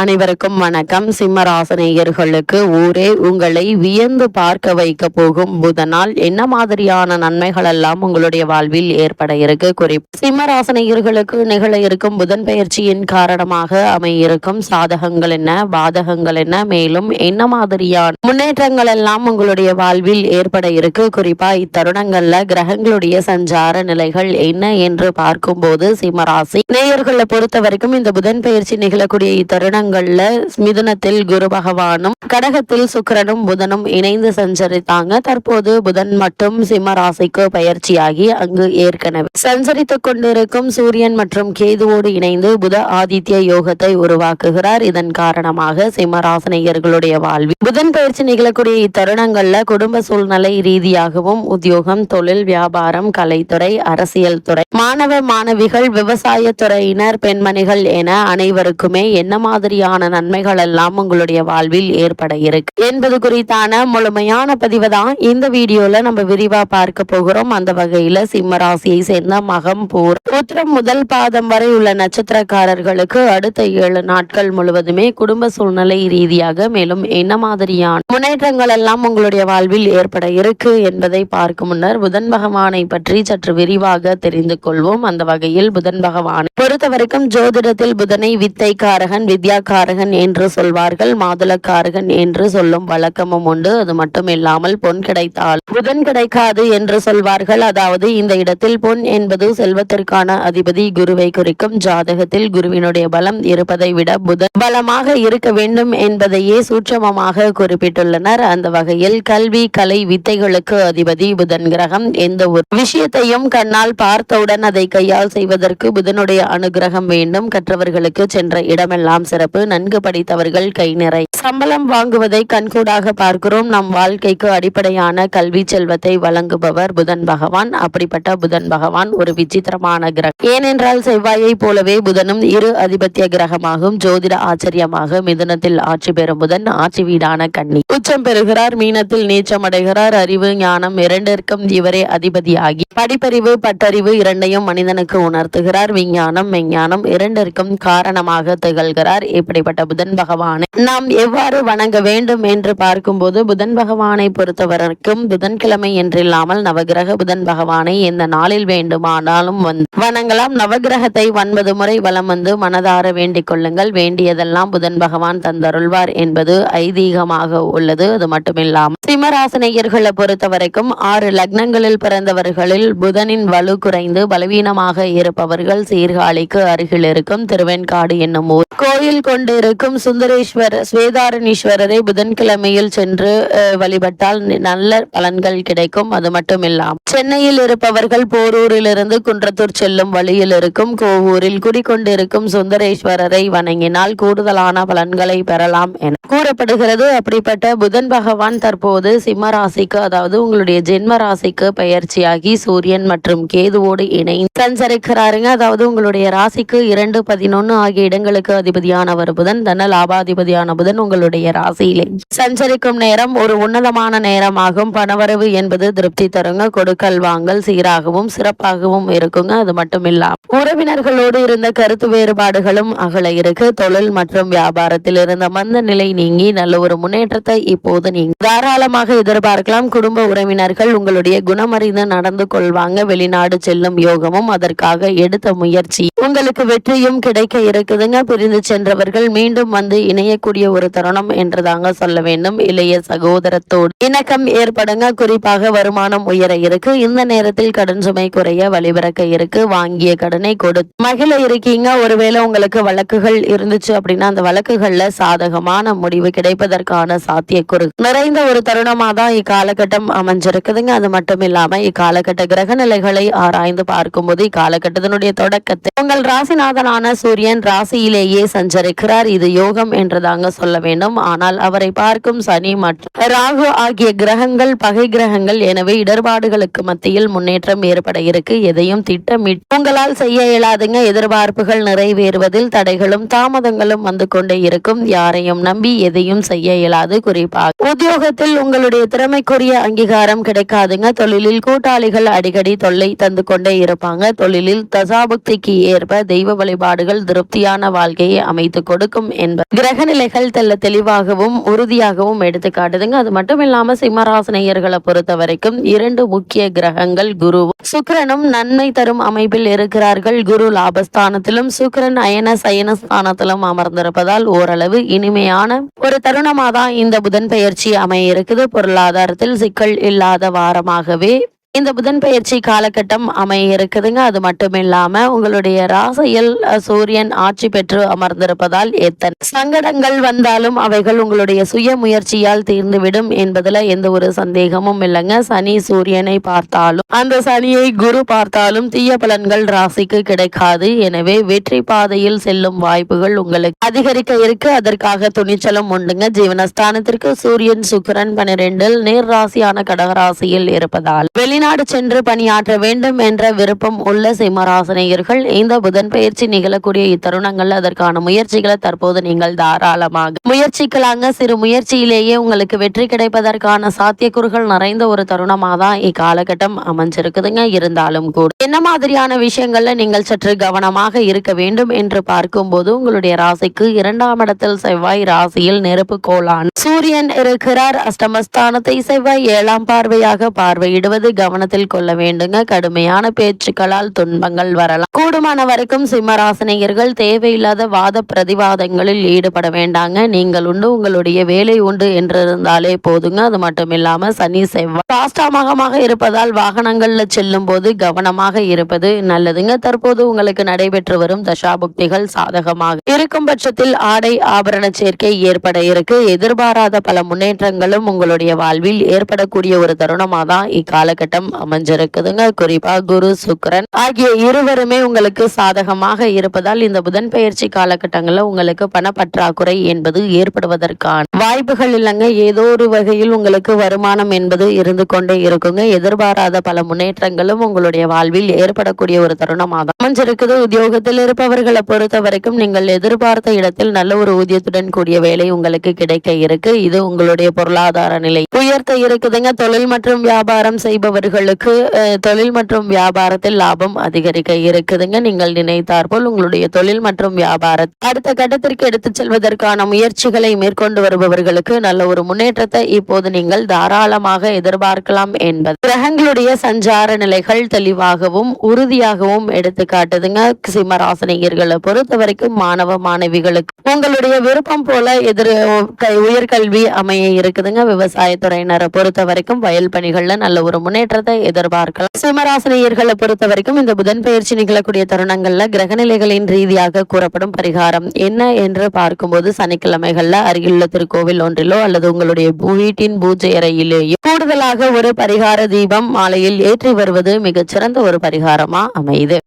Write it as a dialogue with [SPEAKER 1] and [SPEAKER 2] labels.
[SPEAKER 1] அனைவருக்கும் வணக்கம். சிம்மராசினியர்களுக்கு ஊரே உங்களை வியந்து பார்க்க வைக்க போகும் புதனால் என்ன மாதிரியான நன்மைகள் எல்லாம் உங்களுடைய வாழ்வில் ஏற்பட இருக்கு. குறிப்பு சிம்மராசினியர்களுக்கு நிகழ இருக்கும் புதன் பயிற்சியின் காரணமாக அமையிருக்கும் சாதகங்கள் என்ன, பாதகங்கள் என்ன, மேலும் என்ன மாதிரியான முன்னேற்றங்கள் எல்லாம் உங்களுடைய வாழ்வில் ஏற்பட இருக்கு. குறிப்பா இத்தருணங்கள்ல கிரகங்களுடைய சஞ்சார நிலைகள் என்ன என்று பார்க்கும்போது சிம்மராசி நேயர்களை பொறுத்த வரைக்கும் இந்த புதன் பயிற்சி நிகழக்கூடிய இத்தருணங்கள் மிதுனத்தில் குரு பகவானும் கடகத்தில் சுக்கிரனும் புதனும் இணைந்து சஞ்சரித்தாங்க. தற்போது புதன் மட்டும் சிம்ம ராசிக்கு பயிற்சியாகி அங்கு ஏற்கனவே சஞ்சரித்துக் கொண்டிருக்கும் சூரியன் மற்றும் கேதுவோடு இணைந்து புத ஆதித்ய யோகத்தை உருவாக்குகிறார். இதன் காரணமாக சிம்ம ராசினியர்களுடைய வாழ்வில் புதன் பயிற்சி நிகழக்கூடிய இத்தருணங்கள்ல குடும்ப சூழ்நிலை ரீதியாகவும் உத்தியோகம், தொழில், வியாபாரம், கலைத்துறை, அரசியல் துறை, மாணவ மாணவிகள், விவசாய துறையினர், பெண்மணிகள் என அனைவருக்குமே என்ன மாதிரி நன்மைகள் எல்லாம் உங்களுடைய வாழ்வில் ஏற்பட இருக்கு என்பது குறித்தான முழுமையான பதிவு தான் இந்த வீடியோல நம்ம விரிவா பார்க்க போகிறோம். அந்த வகையில சிம்ம ராசியை சேர்ந்த மகம், பூர், உத்திரம் முதல் பாதம் வரை உள்ள நட்சத்திரக்காரர்களுக்கு அடுத்த 7 நாட்கள் முழுவதுமே குடும்ப சூழ்நிலை ரீதியாக மேலும் என்ன மாதிரியான முன்னேற்றங்கள் எல்லாம் உங்களுடைய வாழ்வில் ஏற்பட இருக்கு என்பதை பார்க்கும் முன்னர் புதன் பகவானை பற்றி சற்று விரிவாக தெரிந்து கொள்வோம். அந்த வகையில் புதன் பகவானை பொறுத்தவரைக்கும் ஜோதிடத்தில் புதனை வித்தைக்காரகன், வித்யாக்காரகன் என்று சொல்வார்கள். மாதுளக்காரகன் என்று சொல்லும் வழக்கமும் உண்டு. அது மட்டும் இல்லாமல் பொன் கிடைத்தால் புதன் கிடைக்காது என்று சொல்வார்கள். அதாவது இந்த இடத்தில் பொன் என்பது செல்வத்திற்கான அதிபதி குருவை குறிக்கும். ஜாதகத்தில் குருவினுடைய பலம் இருப்பதை விட புதன் பலமாக இருக்க வேண்டும் என்பதையே சூட்சமமாக குறிப்பிட்டுள்ளனர். அந்த வகையில் கல்வி, கலை, வித்தைகளுக்கு அதிபதி புதன் கிரகம். எந்த ஒரு விஷயத்தையும் கண்ணால் பார்த்தவுடன் அதை கையால் செய்வதற்கு புதனுடைய அனுகிரகம் வேண்டும். கற்றவர்களுக்கு சென்ற இடமெல்லாம் சிறப்பு. நன்கு படித்தவர்கள் கை நிறை சம்பளம் வாங்குவதை கண்கூடாக பார்க்கிறோம். நம் வாழ்க்கைக்கு அடிப்படையான கல்வி செல்வத்தை வழங்குபவர் புதன் பகவான். அப்படிப்பட்ட புதன் பகவான் ஒரு விசித்திரமான கிரகம். ஏனென்றால் செவ்வாயை போலவே புதனும் இரு அதிபத்திய கிரகமாகும். ஜோதிட ஆச்சரியமாக மிதுனத்தில் ஆட்சி பெறும் புதன் ஆட்சி வீடான கன்னி உச்சம் பெறுகிறார். மீனத்தில் நீச்சம் அடைகிறார். அறிவு, ஞானம் இரண்டிற்கும் இவரே அதிபதியாகி படிப்பறிவு, பட்டறிவு இரண்டையும் மனிதனுக்கு உணர்த்துகிறார். விஞ்ஞானம், மெஞ்ஞானம் இரண்டிற்கும் காரணமாக திகழ்கிறார். இப்படிப்பட்ட புதன் பகவானை நாம் எவ்வாறு வணங்க வேண்டும் என்று பார்க்கும்போது புதன் பகவானை பொறுத்தவரைக்கும் புதன்கிழமை என்றில்லாமல் நவகிரக புதன் பகவானை எந்த நாளில் வேண்டுமானாலும் வணங்கலாம். நவகிரகத்தை 9 முறை வலம் வந்து மனதார வேண்டிக் கொள்ளுங்கள். வேண்டியதெல்லாம் புதன் பகவான் தந்தருள்வார் என்பது ஐதீகமாக உள்ளது. அது மட்டுமில்லாமல் சிம்மராசினியர்களை பொறுத்தவரைக்கும் 6 லக்னங்களில் பிறந்தவர்களில் புதனின் வலு குறைந்து பலவீனமாக இருப்பவர்கள் சீர்காழிக்கு அருகில் இருக்கும் திருவெண்காடு என்னும் ஊர் கோயில் கொண்டிருக்கும் சுந்தரேஸ்வர் ஸ்வேதாரணீஸ்வரரை புதன்கிழமையில் சென்று வழிபட்டால் நல்ல பலன்கள் கிடைக்கும். அது மட்டும் இல்லாமல் சென்னையில் இருப்பவர்கள் போரூரிலிருந்து குன்றத்தூர் செல்லும் வழியில் இருக்கும் கோவூரில் குடிக்கொண்டிருக்கும் சுந்தரேஸ்வரரை வணங்கினால் கூடுதலான பலன்களை பெறலாம் என கூறப்படுகிறது. அப்படிப்பட்ட புதன் பகவான் தற்போது சிம்ம ராசிக்கு, அதாவது உங்களுடைய ஜென்ம ராசிக்கு பயிற்சியாகி சூரியன் மற்றும் கேதுவோடு இணைந்து சஞ்சரிக்கிறாருங்க. அதாவது உங்களுடைய ராசிக்கு 2, 11 ஆகிய இடங்களுக்கு அதிபதியானவர் புதன். தன லாபாதிபதியான புதன் உங்களுடைய ராசியிலே சஞ்சரிக்கும் நேரம் ஒரு உன்னதமான நேரமாகும். பணவரவு என்பது திருப்தி தருங்க. கொடுக்கல் வாங்கல் சீராகவும் சிறப்பாகவும் இருக்குங்க. அது மட்டும் இல்லாம உறவினர்களோடு இருந்த கருத்து வேறுபாடுகளும் அகல இருக்கு. தொழில் மற்றும் வியாபாரத்தில் இருந்த மந்த நிலை நீங்கி நல்ல ஒரு முன்னேற்றத்தை இப்போது நீங்க தாராளமாக எதிர்பார்க்கலாம். குடும்ப உறவினர்கள் உங்களுடைய குணமறிந்து நடந்து கொள்வாங்க. வெளிநாடு செல்லும் யோகமும் அதற்காக எடுத்த முயற்சி உங்களுக்கு வெற்றியும் கிடைக்க இருக்குதுங்க. பிரிந்து சென்றவர்கள் மீண்டும் வந்து இணையக்கூடிய ஒரு தருணம் என்றுதாங்க சொல்ல வேண்டும். இளைய சகோதரத்தோடு இணக்கம் ஏற்படுங்க. குறிப்பாக வருமானம் உயர இருக்கு. இந்த நேரத்தில் கடன் சுமை குறைய வழிபிறக்க இருக்கு. வாங்கிய கடனை கொடுத்து மகிழ இருக்கீங்க. ஒருவேளை உங்களுக்கு வழக்குகள் இருந்துச்சு அப்படின்னா அந்த வழக்குகள்ல சாதகமான முடிவு கிடைப்பதற்கான சாத்தியக்கூறு நிறைந்த ஒரு தருணமா தான் இக்காலகட்டம் அமைஞ்சிருக்குதுங்க. அது மட்டும் இல்லாம இக்காலகட்ட கிரக நிலைகளை ஆராய்ந்து பார்க்கும்போது இக்காலகட்டத்தினுடைய தொடக்கத்தை உங்கள் ராசிநாதனான சூரியன் ராசியிலேயே சஞ்சரிக்கிறார். இது யோகம் என்றுதாங்க சொல்ல வேண்டும். ஆனால் அவரை பார்க்கும் சனி மற்றும் ராகு ஆகிய கிரகங்கள் பகை கிரகங்கள். எனவே இடர்பாடுகளுக்கு மத்தியில் முன்னேற்றம் ஏற்பட இருக்கு. எதையும் திட்டமிட்டு உங்களால் செய்ய இயலாதுங்க. எதிர்பார்ப்புகள் நிறைவேறுவதில் தடைகளும் தாமதங்களும் வந்து கொண்டே இருக்கும். யாரையும் நம்பி எதையும் செய்ய இயலாது. குறிப்பாக உத்தியோகத்தில் உங்களுடைய திறமைக்குரிய அங்கீகாரம் கிடைக்காதுங்க. தொழிலில் கூட்டாளிகள் அடிக்கடி தொல்லை தந்து கொண்டே இருப்பாங்க. தொழிலில் தசாபுக்திக்கு ஏற்ப தெய்வ வழிபாடுகள் திருப்தியான வாழ்க்கையை அமைத்து கொடுக்கும் என்பது கிரக நிலைகள் தெளிவாகவும் உறுதியாகவும் எடுத்து காட்டுதுங்க. அது மட்டும் இல்லாம சிம்மராசினியர்களை பொறுத்த வரைக்கும் 2 முக்கிய கிரகங்கள் குருவும் சுக்கிரனும் நன்மை தரும் அமைப்பில் இருக்கிறார்கள். குரு லாபஸ்தானத்திலும் சுக்கிரன் அயன சயனஸ்தானத்திலும் அமர்ந்திருப்பதால் ஓரளவு இனிமையான ஒரு தருணமாக தான் இந்த புதன் பெயர்ச்சி அமைய இருக்குது. பொருளாதாரத்தில் சிக்கல் இல்லாத வாரமாகவே இந்த புதன் பெயர்ச்சி காலகட்டம் அமைய இருக்குதுங்க. அது மட்டும் இல்லாம உங்களுடைய ராசியில் சூரியன் ஆட்சி பெற்று அமர்ந்திருப்பதால் எத்தனை சங்கடங்கள் வந்தாலும் அவைகள் உங்களுடைய சுய முயற்சியால் தீர்ந்துவிடும் என்பதுல எந்த ஒரு சந்தேகமும் இல்லைங்க. சனி சூரியனை பார்த்தாலும் அந்த சனியை குரு பார்த்தாலும் தீய பலன்கள் ராசிக்கு கிடைக்காது. எனவே வெற்றி பாதையில் செல்லும் வாய்ப்புகள் உங்களுக்கு அதிகரிக்க இருக்கு. அதற்காக துணிச்சலும் உண்டுங்க. ஜீவனஸ்தானத்திற்கு சூரியன் சுக்கிரன் 12 நேர் ராசியான கடகராசியில் இருப்பதால் வெளிநாடு சென்று பணியாற்ற வேண்டும் என்ற விருப்பம் உள்ள சிம்மராசினியர்கள் இந்த புதன் பயிற்சி நிகழக்கூடிய இத்தருணங்கள் அதற்கான முயற்சிகளை தற்போது நீங்கள் தாராளமாக முயற்சிக்கலாங்க. சிறு முயற்சியிலேயே உங்களுக்கு வெற்றி கிடைப்பதற்கான சாத்தியக்கூறுகள் நிறைந்த ஒரு தருணமாக தான் இக்காலகட்டம் அமைஞ்சிருக்குதுங்க. இருந்தாலும் கூட என்ன மாதிரியான விஷயங்கள்ல நீங்கள் சற்று கவனமாக இருக்க வேண்டும் என்று பார்க்கும்போது உங்களுடைய ராசிக்கு 2ஆம் இடத்தில் செவ்வாய் ராசியில் நெருப்பு கோளான் சூரியன் இருக்கிறார். அஷ்டமஸ்தானத்தை செவ்வாய் 7ஆம் பார்வையாக பார்வையிடுவது கவனத்தில் கொள்ள வேண்டுங்க. கடுமையான பேச்சுக்களால் துன்பங்கள் வரலாம். கூடுமான வரைக்கும் சிம்மராசினியர்கள் தேவையில்லாத வாத பிரதிவாதங்களில் ஈடுபட வேண்டாங்க. நீங்கள் உண்டு உங்களுடைய வேலை உண்டு என்றிருந்தாலே போதுங்க. அது மட்டும் இல்லாம சனி செவ்வாய் சாஷ்டாமகமாக இருப்பதால் வாகனங்கள்ல செல்லும் போது கவனமாக இருப்பது நல்லதுங்க. தற்போது உங்களுக்கு நடைபெற்று வரும் தசாபுக்திகள் சாதகமாக இருக்கும் பட்சத்தில் ஆடை ஆபரண சேர்க்கை ஏற்பட இருக்கு. எதிர்பாராத பல முன்னேற்றங்களும் உங்களுடைய வாழ்வில் ஏற்படக்கூடிய ஒரு தருணமாக தான் இக்காலகட்டம் அமைஞ்சிருக்குதுங்க. குறிப்பா குரு சுக்கிரன் ஆகிய இருவருமே உங்களுக்கு சாதகமாக இருப்பதால் இந்த புதன் பெயர்ச்சி காலகட்டங்களில் உங்களுக்கு பணப்பற்றாக்குறை என்பது ஏற்படுவதற்கான வாய்ப்புகள் இல்லைங்க. ஏதோ ஒரு வகையில் உங்களுக்கு வருமானம் என்பது இருந்து கொண்டே இருக்குங்க. எதிர்பாராத பல முன்னேற்றங்களும் உங்களுடைய வாழ்வில் ஏற்படக்கூடிய ஒரு தருணமாக அமைஞ்சிருக்குது. உத்தியோகத்தில் இருப்பவர்களை பொறுத்த வரைக்கும் நீங்கள் எதிர்பார்த்த இடத்தில் நல்ல ஒரு ஊதியத்துடன் கூடிய வேலை உங்களுக்கு கிடைக்க இருக்கு. இது உங்களுடைய பொருளாதார நிலை உயர்த்த இருக்குதுங்க. தொழில் மற்றும் வியாபாரம் செய்பவர்களுக்கு தொழில் மற்றும் வியாபாரத்தில் லாபம் அதிகரிக்க இருக்குதுங்க. நீங்கள் நினைத்தாற்போல் உங்களுடைய தொழில் மற்றும் வியாபாரத்தை அடுத்த கட்டத்திற்கு எடுத்துச் செல்வதற்கான முயற்சிகளை மேற்கொண்டு வருபவர்களுக்கு நல்ல ஒரு முன்னேற்றத்தை இப்போது நீங்கள் தாராளமாக எதிர்பார்க்கலாம் என்பது கிரகங்களுடைய சஞ்சார நிலைகள் தெளிவாகவும் உறுதியாகவும் எடுத்து காட்டுதுங்க. சிம்மராசினியர்களை பொறுத்த வரைக்கும் மாணவ மாணவிகளுக்கு உங்களுடைய விருப்பம் போல உயர்கல்வி அமைய இருக்குதுங்க. விவசாயத்துறையினரை பொறுத்த வரைக்கும் வயல் பணிகள்ல நல்ல ஒரு முன்னேற்றத்தை எதிர்பார்க்கலாம். சிம்மராசினியர்களை பொறுத்த வரைக்கும் இந்த புதன் பெயர்ச்சி நிகழக்கூடிய தருணங்கள்ல கிரகநிலைகளின் ரீதியாக கூறப்படும் பரிகாரம் என்ன என்று பார்க்கும்போது சனிக்கிழமைகள்ல அருகிலுள்ள திருக்கோவில் ஒன்றிலோ அல்லது உங்களுடைய வீட்டின் பூஜை அறையிலேயோ கூடுதலாக ஒரு பரிகார தீபம் மாலையில் ஏற்றி வருவது மிகச்சிறந்த ஒரு பரிகாரமா அமையுது.